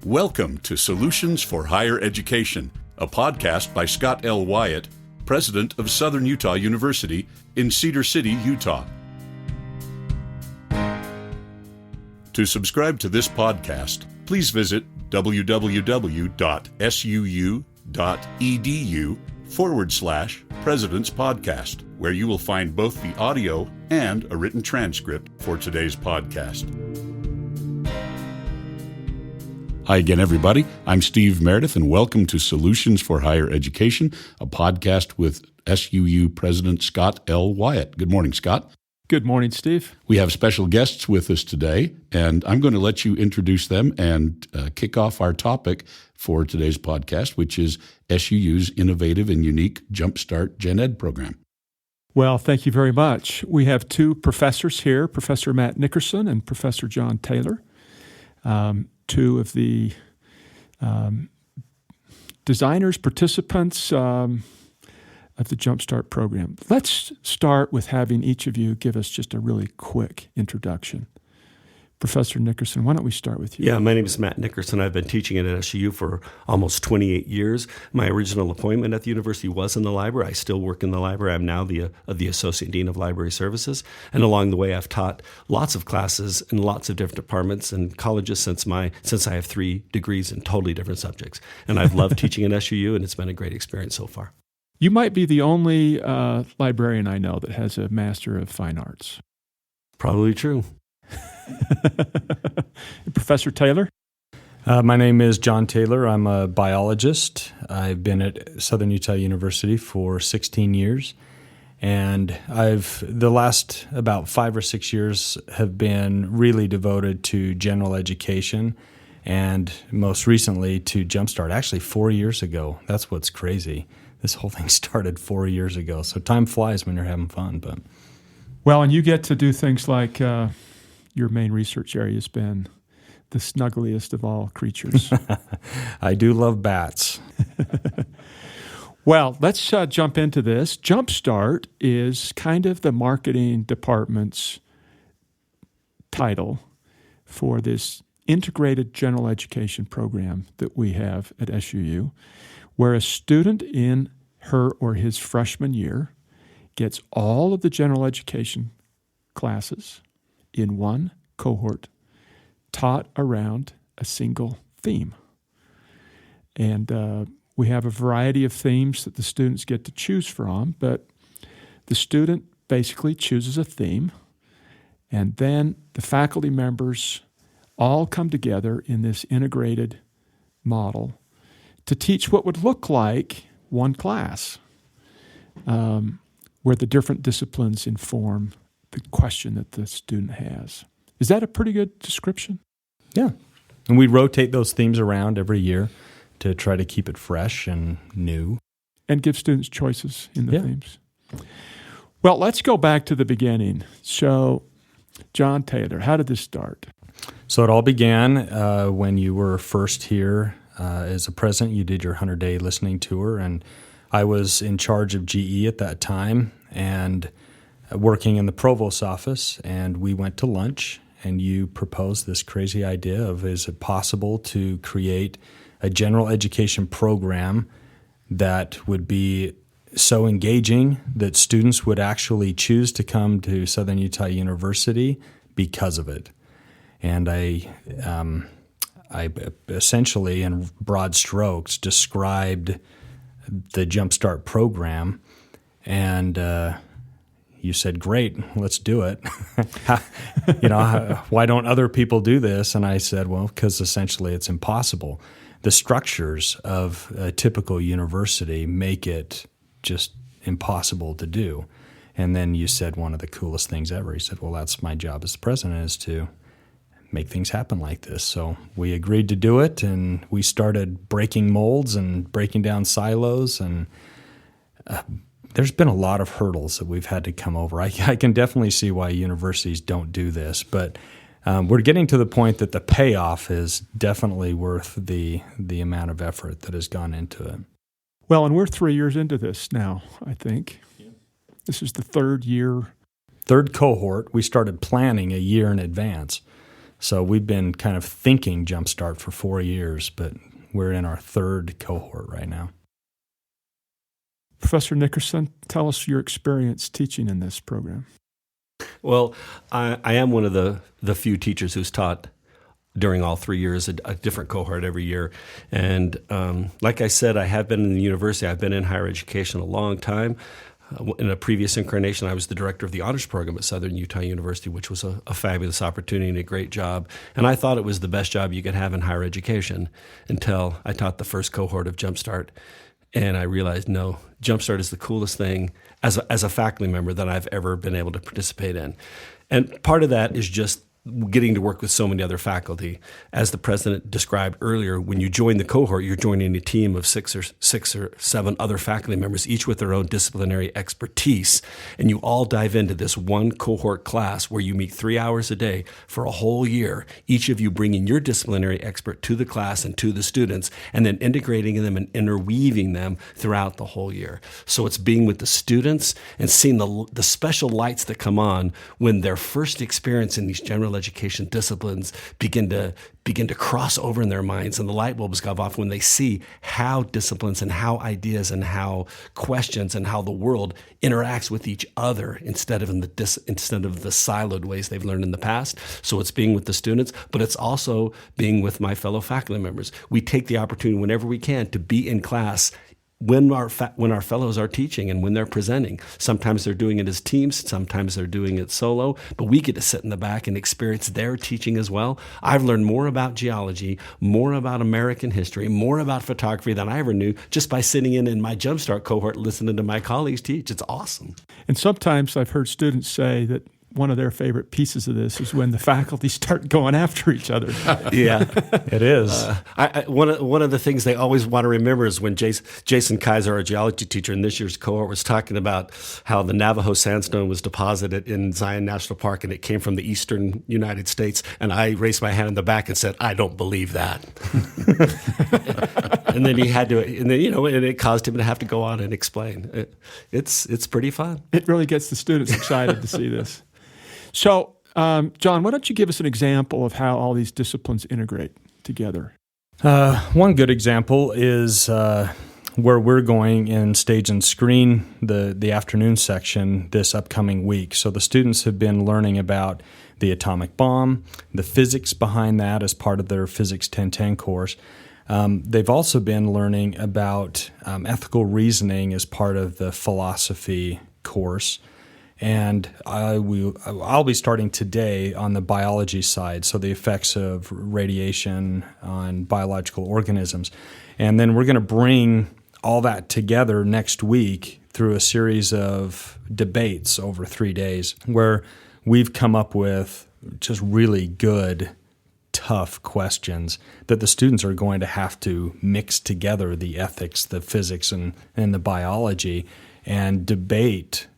Welcome to Solutions for Higher Education, a podcast by Scott L. Wyatt, president of Southern Utah University in Cedar City, Utah. To subscribe to this podcast, please visit www.suu.edu/President's Podcast, where you will find both the audio and a written transcript for today's podcast. Hi again, everybody. I'm Steve Meredith, and welcome to Solutions for Higher Education, a podcast with SUU President Scott L. Wyatt. Good morning, Scott. Good morning, Steve. We have special guests with us today, and I'm going to let you introduce them and kick off our topic for today's podcast, which is SUU's innovative and unique Jumpstart Gen Ed program. Well, thank you very much. We have two professors here, Professor Matt Nickerson and Professor John Taylor, two of the designers, participants of the Jumpstart program. Let's start with having each of you give us just a really quick introduction. Professor Nickerson, why don't we start with you? Yeah, my name is Matt Nickerson. I've been teaching at SUU for almost 28 years. My original appointment at the university was in the library. I still work in the library. I'm now the Associate Dean of Library Services. And along the way, I've taught lots of classes in lots of different departments and colleges since I have 3 degrees in totally different subjects. And I've loved teaching at SUU, and it's been a great experience so far. You might be the only librarian I know that has a Master of Fine Arts. Probably true. Professor Taylor? My name is John Taylor. I'm a biologist. I've been at Southern Utah University for 16 years, and the last about 5 or 6 years have been really devoted to general education, and most recently to Jumpstart. Actually, 4 years ago. That's what's crazy. This whole thing started 4 years ago. So time flies when you're having fun. But well, and you get to do things like your main research area has been the snuggliest of all creatures. I do love bats. Well, let's jump into this. Jumpstart is kind of the marketing department's title for this integrated general education program that we have at SUU, where a student in her or his freshman year gets all of the general education classes in one cohort taught around a single theme. And we have a variety of themes that the students get to choose from, but the student basically chooses a theme, and then the faculty members all come together in this integrated model to teach what would look like one class, where the different disciplines inform the question that the student has. Is that a pretty good description? Yeah. And we rotate those themes around every year to try to keep it fresh and new. And give students choices in the themes. Well, let's go back to the beginning. So, John Taylor, how did this start? So it all began when you were first here as a president. You did your 100-day listening tour, and I was in charge of GE at that time and working in the provost's office, and we went to lunch, and you proposed this crazy idea of, is it possible to create a general education program that would be so engaging that students would actually choose to come to Southern Utah University because of it? And I essentially, in broad strokes, described the Jumpstart program, and you said, "Great, let's do it." Why don't other people do this? And I said, "Well, because essentially it's impossible. The structures of a typical university make it just impossible to do." And then you said one of the coolest things ever. You said, "Well, that's my job as the president, is to make things happen like this." So we agreed to do it, and we started breaking molds and breaking down silos, and there's been a lot of hurdles that we've had to come over. I can definitely see why universities don't do this, but we're getting to the point that the payoff is definitely worth the amount of effort that has gone into it. Well, and we're 3 years into this now, I think. Yeah. This is the third year. Third cohort. We started planning a year in advance. So we've been kind of thinking Jumpstart for 4 years, but we're in our third cohort right now. Professor Nickerson, tell us your experience teaching in this program. Well, I am one of the few teachers who's taught during all 3 years, a different cohort every year. And like I said, I have been in the university. I've been in higher education a long time. In a previous incarnation, I was the director of the honors program at Southern Utah University, which was a fabulous opportunity and a great job. And I thought it was the best job you could have in higher education until I taught the first cohort of Jumpstart. And I realized, no, Jumpstart is the coolest thing as a faculty member that I've ever been able to participate in. And part of that is just getting to work with so many other faculty. As the president described earlier, when you join the cohort, you're joining a team of six or seven other faculty members, each with their own disciplinary expertise. And you all dive into this one cohort class where you meet 3 hours a day for a whole year, each of you bringing your disciplinary expert to the class and to the students, and then integrating them and interweaving them throughout the whole year. So it's being with the students and seeing the special lights that come on when their first experience in these general education disciplines begin to cross over in their minds, and the light bulbs go off when they see how disciplines and how ideas and how questions and how the world interacts with each other instead of the siloed ways they've learned in the past. So it's being with the students, but it's also being with my fellow faculty members. We take the opportunity whenever we can to be in class when our fellows are teaching and when they're presenting. Sometimes they're doing it as teams, sometimes they're doing it solo, but we get to sit in the back and experience their teaching as well. I've learned more about geology, more about American history, more about photography than I ever knew just by sitting in my Jumpstart cohort listening to my colleagues teach. It's awesome. And sometimes I've heard students say that one of their favorite pieces of this is when the faculty start going after each other. Yeah, it is. One of the things they always want to remember is when Jason Kaiser, our geology teacher in this year's cohort, was talking about how the Navajo sandstone was deposited in Zion National Park and it came from the eastern United States. And I raised my hand in the back and said, "I don't believe that." And then and it caused him to have to go on and explain. It's pretty fun. It really gets the students excited to see this. So, John, why don't you give us an example of how all these disciplines integrate together? One good example is where we're going in Stage and Screen, the afternoon section this upcoming week. So the students have been learning about the atomic bomb, the physics behind that as part of their Physics 1010 course. They've also been learning about ethical reasoning as part of the philosophy course. And I'll be starting today on the biology side, so the effects of radiation on biological organisms. And then we're going to bring all that together next week through a series of debates over 3 days where we've come up with just really good, tough questions that the students are going to have to mix together, the ethics, the physics, and the biology, and debate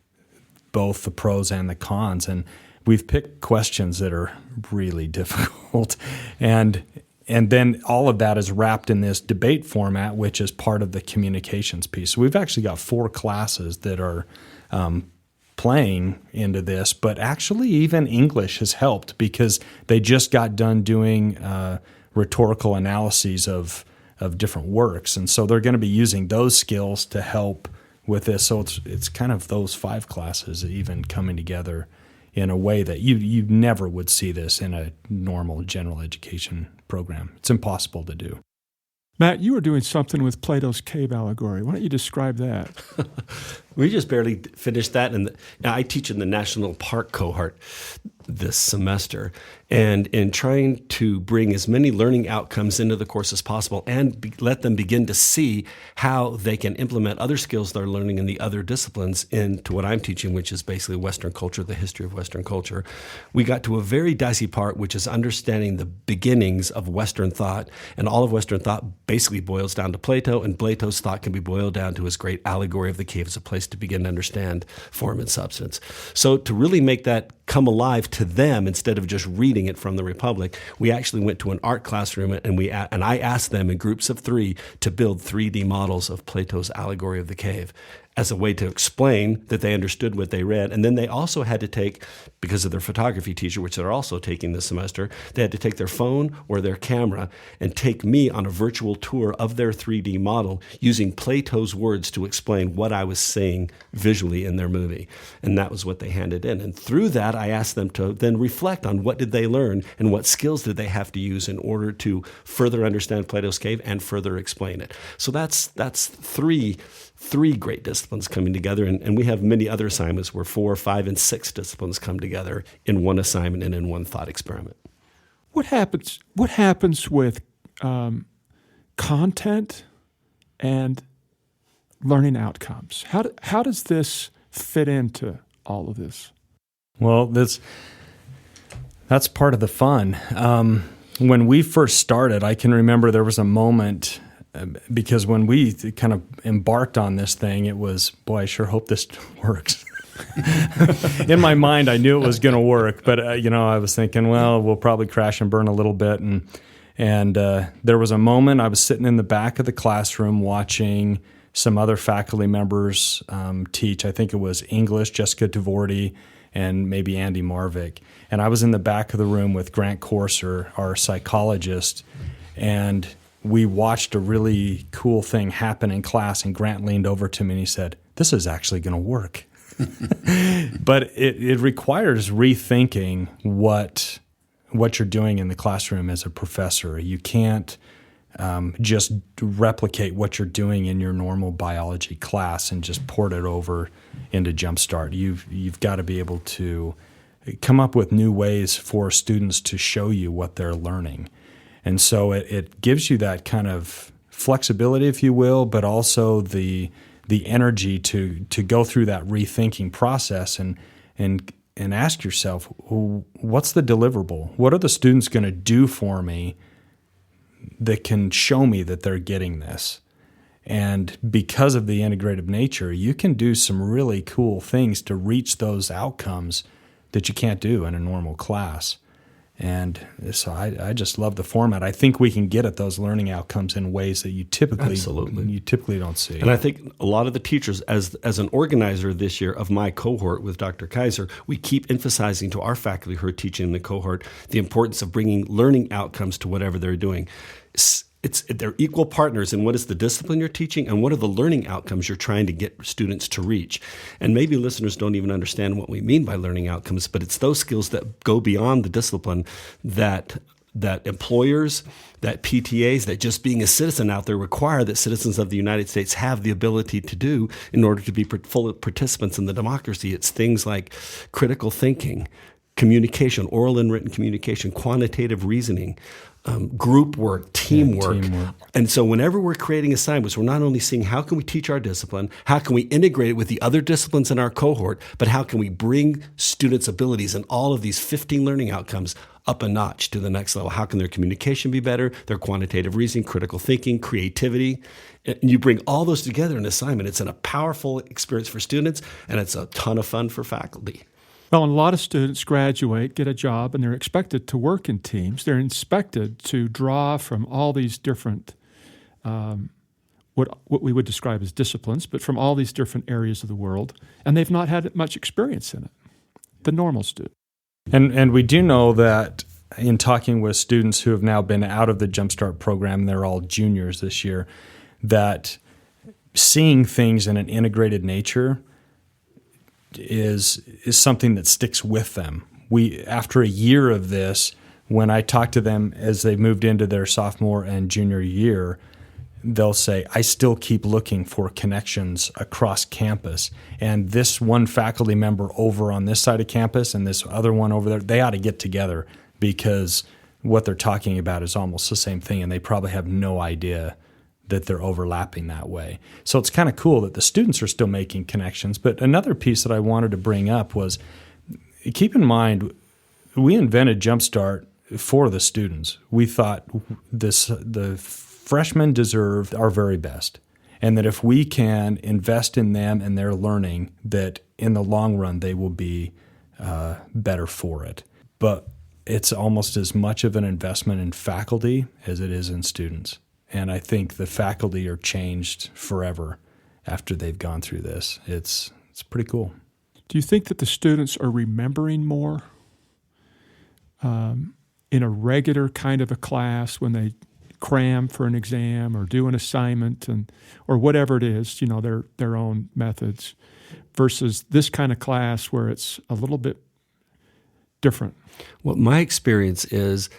both the pros and the cons. And we've picked questions that are really difficult. And then all of that is wrapped in this debate format, which is part of the communications piece. So we've actually got 4 classes that are playing into this, but actually even English has helped because they just got done doing rhetorical analyses of different works. And so they're going to be using those skills to help with this. So it's kind of those 5 classes even coming together in a way that you never would see this in a normal general education program. It's impossible to do. Matt, you were doing something with Plato's cave allegory. Why don't you describe that? We just barely finished that. I teach in the National Park cohort this semester. And in trying to bring as many learning outcomes into the course as possible and let them begin to see how they can implement other skills they're learning in the other disciplines into what I'm teaching, which is basically Western culture, the history of Western culture, we got to a very dicey part, which is understanding the beginnings of Western thought. And all of Western thought basically boils down to Plato, and Plato's thought can be boiled down to his great allegory of the cave as a place to begin to understand form and substance. So to really make that come alive to them instead of just reading it from the Republic, we actually went to an art classroom and I asked them in groups of 3 to build 3D models of Plato's allegory of the cave. as a way to explain that they understood what they read. And then they also had to take, because of their photography teacher, which they're also taking this semester, they had to take their phone or their camera and take me on a virtual tour of their 3D model using Plato's words to explain what I was saying visually in their movie. And that was what they handed in. And through that, I asked them to then reflect on what did they learn and what skills did they have to use in order to further understand Plato's cave and further explain it. So that's three great disciplines coming together, and we have many other assignments where 4, 5, and 6 disciplines come together in one assignment and in one thought experiment. What happens with content and learning outcomes? How does this fit into all of this? Well, that's part of the fun. When we first started, I can remember there was a moment, because when we kind of embarked on this thing, it was, boy, I sure hope this works. In my mind, I knew it was going to work, but I was thinking, well, we'll probably crash and burn a little bit. And there was a moment I was sitting in the back of the classroom watching some other faculty members teach. I think it was English, Jessica Devorty, and maybe Andy Marvick. And I was in the back of the room with Grant Corser, our psychologist, and we watched a really cool thing happen in class, and Grant leaned over to me and he said, "This is actually going to work." But it requires rethinking what you're doing in the classroom as a professor. You can't just replicate what you're doing in your normal biology class and just port it over into Jumpstart. You've got to be able to come up with new ways for students to show you what they're learning. And so it gives you that kind of flexibility, if you will, but also the energy to go through that rethinking process and ask yourself, what's the deliverable? What are the students going to do for me that can show me that they're getting this? And because of the integrative nature, you can do some really cool things to reach those outcomes that you can't do in a normal class. And so I just love the format. I think we can get at those learning outcomes in ways that you typically don't see. And I think a lot of the teachers, as an organizer this year of my cohort with Dr. Kaiser, we keep emphasizing to our faculty who are teaching in the cohort the importance of bringing learning outcomes to whatever they're doing. They're equal partners in what is the discipline you're teaching and what are the learning outcomes you're trying to get students to reach. And maybe listeners don't even understand what we mean by learning outcomes, but it's those skills that go beyond the discipline that employers, that PTAs, that just being a citizen out there require that citizens of the United States have the ability to do in order to be full participants in the democracy. It's things like critical thinking, communication, oral and written communication, quantitative reasoning, group work, teamwork. And so whenever we're creating assignments, we're not only seeing how can we teach our discipline, how can we integrate it with the other disciplines in our cohort, but how can we bring students' abilities and all of these 15 learning outcomes up a notch to the next level? How can their communication be better, their quantitative reasoning, critical thinking, creativity? And you bring all those together in an assignment. It's a powerful experience for students, and it's a ton of fun for faculty. Well, and a lot of students graduate, get a job, and they're expected to work in teams. They're expected to draw from all these different, what we would describe as disciplines, but from all these different areas of the world, and they've not had much experience in it, the normal student. And we do know that in talking with students who have now been out of the Jumpstart program, they're all juniors this year, that seeing things in an integrated nature is something that sticks with them. After a year of this, when I talk to them as they moved into their sophomore and junior year, they'll say, I still keep looking for connections across campus. And this one faculty member over on this side of campus and this other one over there, they ought to get together because what they're talking about is almost the same thing, and they probably have no idea that they're overlapping that way. So it's kind of cool that the students are still making connections. But another piece that I wanted to bring up was, keep in mind, we invented Jumpstart for the students. We thought the freshmen deserve our very best, and that if we can invest in them and their learning, that in the long run they will be better for it. But it's almost as much of an investment in faculty as it is in students. And I think the faculty are changed forever. after they've gone through this. It's pretty cool. Do you think that the students are remembering more in a regular kind of a class when they cram for an exam or do an assignment or whatever it is, their own methods, versus this kind of class where it's a little bit different? Well, my experience is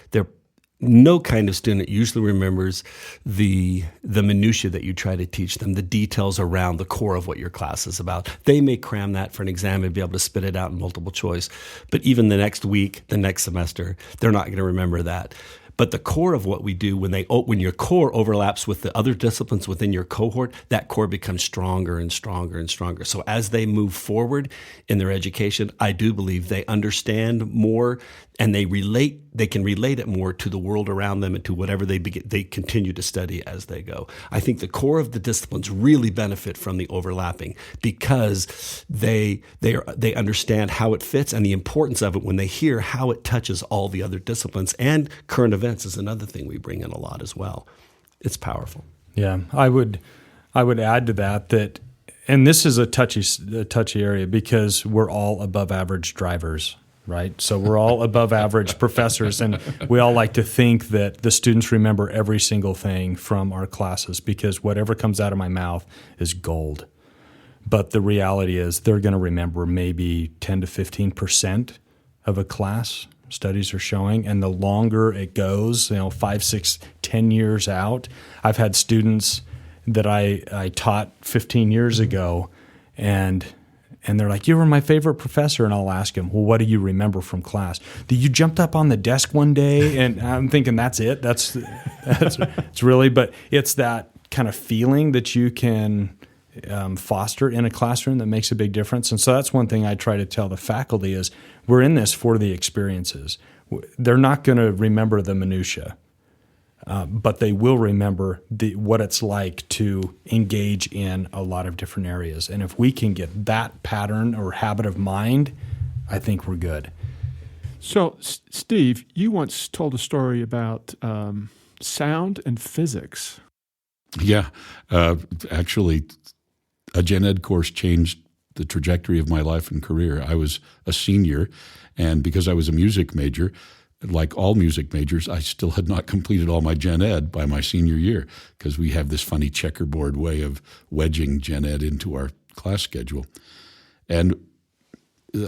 no kind of student usually remembers the minutia that you try to teach them, the details around the core of what your class is about. They may cram that for an exam and be able to spit it out in multiple choice, but even the next week, the next semester, they're not going to remember that. But the core of what we do, when your core overlaps with the other disciplines within your cohort, that core becomes stronger and stronger and stronger. So as they move forward in their education, I do believe they understand more and they can relate it more to the world around them and to whatever they continue to study as they go. I think the core of the disciplines really benefit from the overlapping because they understand how it fits and the importance of it when they hear how it touches all the other disciplines. And current events is another thing we bring in a lot as well. It's powerful. Yeah, I would add to that, and this is a touchy area because we're all above average drivers. Right? So we're all above average professors, and we all like to think that the students remember every single thing from our classes because whatever comes out of my mouth is gold. But the reality is they're going to remember maybe 10 to 15% of a class, studies are showing, and the longer it goes, 5, 6, 10 years out. I've had students that I taught 15 years ago, and they're like, "You were my favorite professor." And I'll ask them, "Well, what do you remember from class?" You jumped up on the desk one day, and I'm thinking, that's it. That's it's really, but it's that kind of feeling that you can foster in a classroom that makes a big difference. And so that's one thing I try to tell the faculty is we're in this for the experiences. They're not going to remember the minutia. But they will remember what it's like to engage in a lot of different areas. And if we can get that pattern or habit of mind, I think we're good. So, Steve, you once told a story about sound and physics. Yeah. Actually, a gen ed course changed the trajectory of my life and career. I was a senior, and because I was a music major, like all music majors, I still had not completed all my gen ed by my senior year because we have this funny checkerboard way of wedging gen ed into our class schedule. And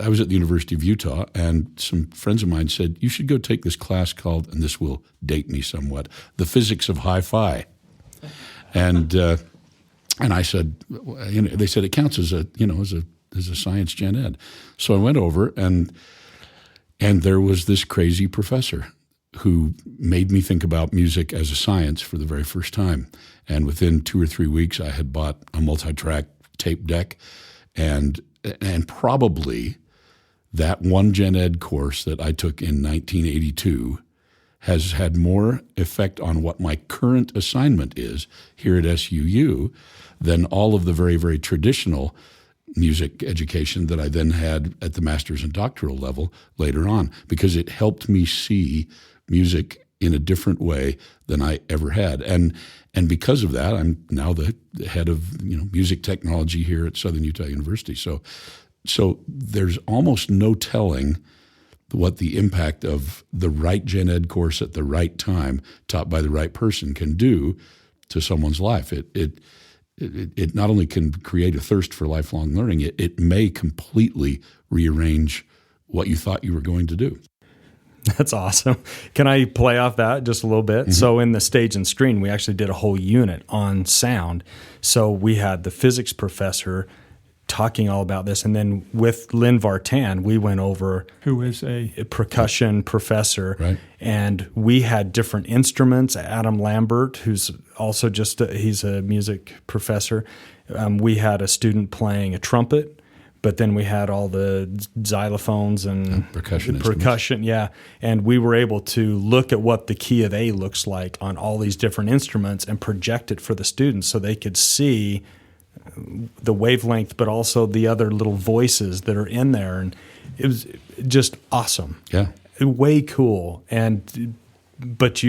I was at the University of Utah, and some friends of mine said, "You should go take this class called," and this will date me somewhat, "The Physics of Hi-Fi." And I said, they said it counts as a science gen ed. So I went over and there was this crazy professor who made me think about music as a science for the very first time. And within 2 or 3 weeks, I had bought a multi-track tape deck, and probably that one gen ed course that I took in 1982 has had more effect on what my current assignment is here at SUU than all of the very, very traditional music education that I then had at the master's and doctoral level later on, because it helped me see music in a different way than I ever had. And because of that, I'm now the head of music technology here at Southern Utah University. So there's almost no telling what the impact of the right gen ed course at the right time, taught by the right person, can do to someone's life. It not only can create a thirst for lifelong learning, it may completely rearrange what you thought you were going to do. That's awesome. Can I play off that just a little bit? Mm-hmm. So in the Stage and Screen, we actually did a whole unit on sound. So we had the physics professor talking all about this. And then with Lynn Vartan, we went over, who is a percussion professor. Right. And we had different instruments. Adam Lambert, who's also he's a music professor. We had a student playing a trumpet, but then we had all the xylophones and percussion. Yeah. And we were able to look at what the key of A looks like on all these different instruments and project it for the students so they could see the wavelength, but also the other little voices that are in there. And it was just awesome. Yeah. Way cool. But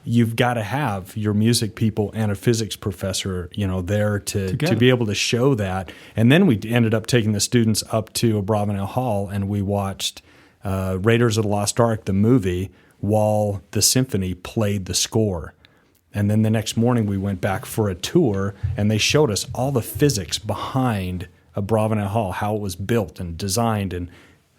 you've got to have your music people and a physics professor, there to be able to show that. And then we ended up taking the students up to Abravanel Hall, and we watched Raiders of the Lost Ark, the movie, while the symphony played the score. And then the next morning we went back for a tour, and they showed us all the physics behind Abravanel Hall, how it was built and designed, and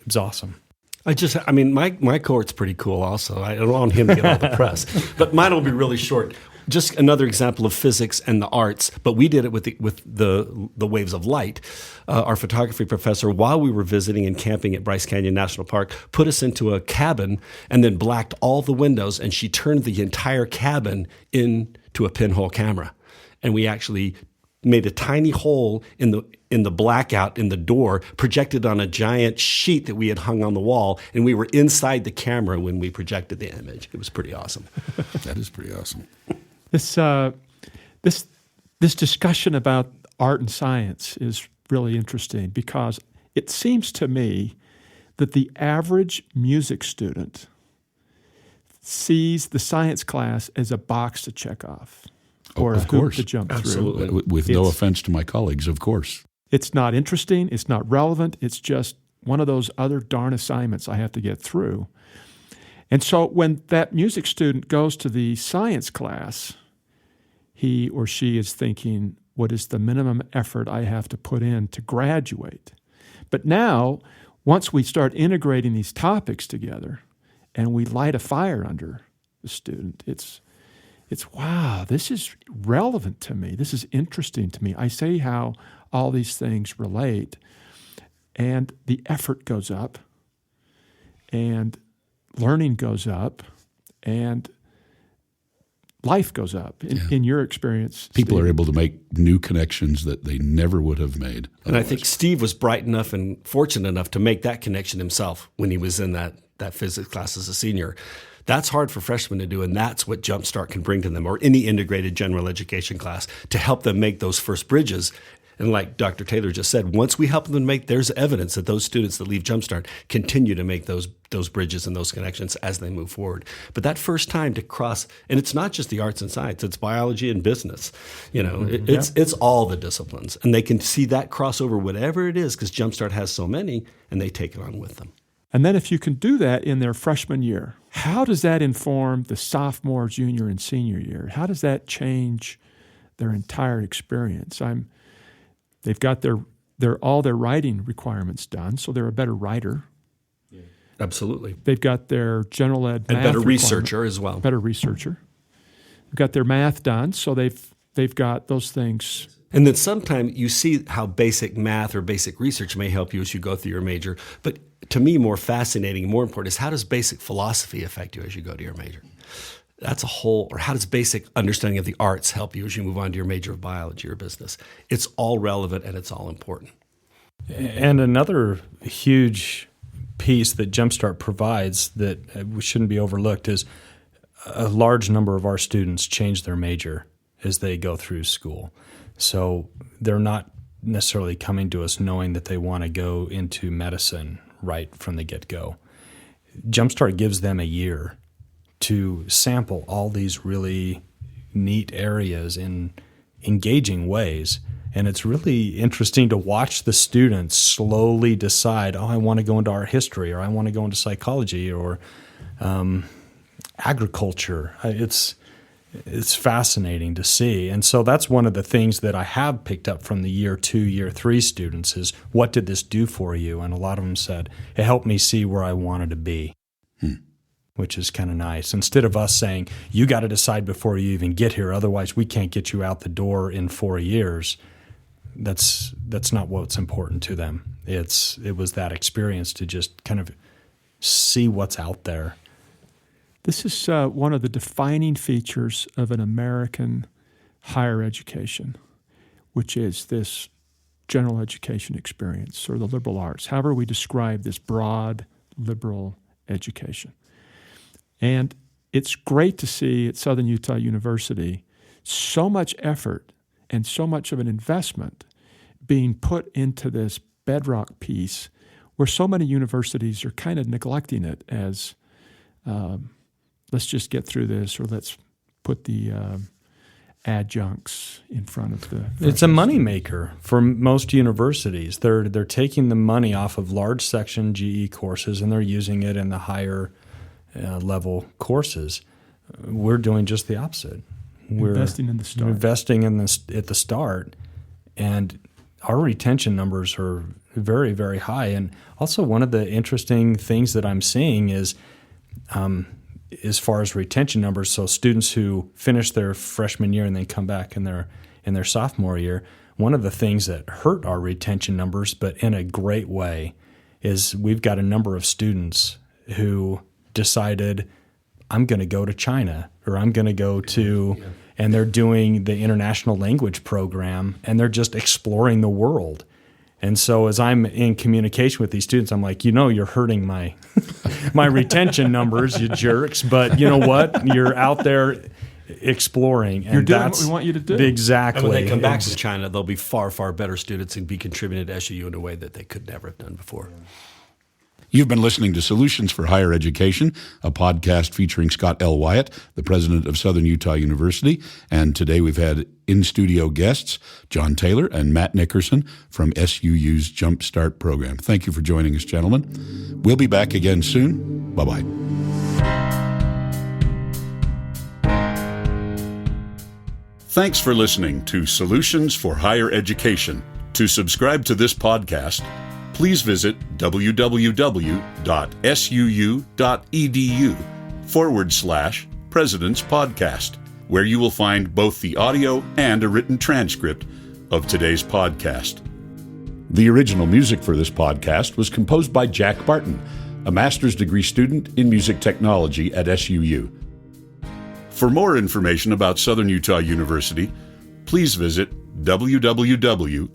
it was awesome. My cohort's pretty cool also. I don't want him to get all the press, but mine will be really short. Just another example of physics and the arts, but we did it with the waves of light. Our photography professor, while we were visiting and camping at Bryce Canyon National Park, put us into a cabin and then blacked all the windows, and she turned the entire cabin into a pinhole camera. And we actually made a tiny hole in the blackout in the door, projected on a giant sheet that we had hung on the wall, and we were inside the camera when we projected the image. It was pretty awesome. That is pretty awesome. This discussion about art and science is really interesting because it seems to me that the average music student sees the science class as a box to check off or a hoop to jump Absolutely. through. With no offense to my colleagues, of course. It's not interesting. It's not relevant. It's just one of those other darn assignments I have to get through. And so when that music student goes to the science class, he or she is thinking, what is the minimum effort I have to put in to graduate? But now, once we start integrating these topics together and we light a fire under the student, it's wow, this is relevant to me. This is interesting to me. I see how all these things relate, and the effort goes up, and learning goes up, and life goes up. In your experience, people Steve. are able to make new connections that they never would have made otherwise. And I think Steve was bright enough and fortunate enough to make that connection himself when he was in that physics class as a senior. That's hard for freshmen to do, and that's what Jumpstart can bring to them, or any integrated general education class, to help them make those first bridges. And like Dr. Taylor just said, once we help them there's evidence that those students that leave Jumpstart continue to make those bridges and those connections as they move forward. But that first time to cross, and it's not just the arts and science, it's biology and business. It's all the disciplines. And they can see that crossover, whatever it is, because Jumpstart has so many, and they take it on with them. And then if you can do that in their freshman year, how does that inform the sophomore, junior, and senior year? How does that change their entire experience? They've got all their writing requirements done, so they're a better writer. Yeah. Absolutely. They've got their general ed and math better researcher as well. Better researcher. They've got their math done, so they've got those things. And then sometimes you see how basic math or basic research may help you as you go through your major. But to me, more fascinating, more important is, how does basic philosophy affect you as you go to your major? That's a whole, or how does basic understanding of the arts help you as you move on to your major of biology or business? It's all relevant and it's all important. And another huge piece that Jumpstart provides that shouldn't be overlooked is a large number of our students change their major as they go through school. So they're not necessarily coming to us knowing that they want to go into medicine right from the get-go. Jumpstart gives them a year to sample all these really neat areas in engaging ways. And it's really interesting to watch the students slowly decide, I want to go into art history, or I want to go into psychology, or agriculture. It's fascinating to see. And so that's one of the things that I have picked up from the year 2, year 3 students is, what did this do for you? And a lot of them said, it helped me see where I wanted to be, which is kind of nice. Instead of us saying, you got to decide before you even get here, otherwise we can't get you out the door in 4 years. That's not what's important to them. It was that experience to just kind of see what's out there. This is one of the defining features of an American higher education, which is this general education experience, or the liberal arts, however we describe this broad liberal education. And it's great to see at Southern Utah University so much effort and so much of an investment being put into this bedrock piece, where so many universities are kind of neglecting it as let's just get through this, or let's put the adjuncts in front of the. It's a moneymaker for most universities. They're taking the money off of large section GE courses and they're using it in the higher level courses. We're doing just the opposite. We're investing in the start. Investing in at the start, and our retention numbers are very, very high. And also, one of the interesting things that I'm seeing is, as far as retention numbers, so students who finish their freshman year and then come back in their sophomore year, one of the things that hurt our retention numbers, but in a great way, is we've got a number of students who decided, I'm going to go to China, or I'm going to go to, and they're doing the international language program, and they're just exploring the world. And so as I'm in communication with these students, I'm like, you're hurting my my retention numbers, you jerks. But you know what? You're out there exploring. And you're doing what we want you to do. Exactly. And when they come back to China, they'll be far, far better students and be contributing to SUU in a way that they could never have done before. You've been listening to Solutions for Higher Education, a podcast featuring Scott L. Wyatt, the president of Southern Utah University. And today we've had in-studio guests, John Taylor and Matt Nickerson from SUU's Jumpstart program. Thank you for joining us, gentlemen. We'll be back again soon. Bye-bye. Thanks for listening to Solutions for Higher Education. To subscribe to this podcast, please visit www.suu.edu/President's Podcast, where you will find both the audio and a written transcript of today's podcast. The original music for this podcast was composed by Jack Barton, a master's degree student in music technology at SUU. For more information about Southern Utah University, please visit www.suu.edu.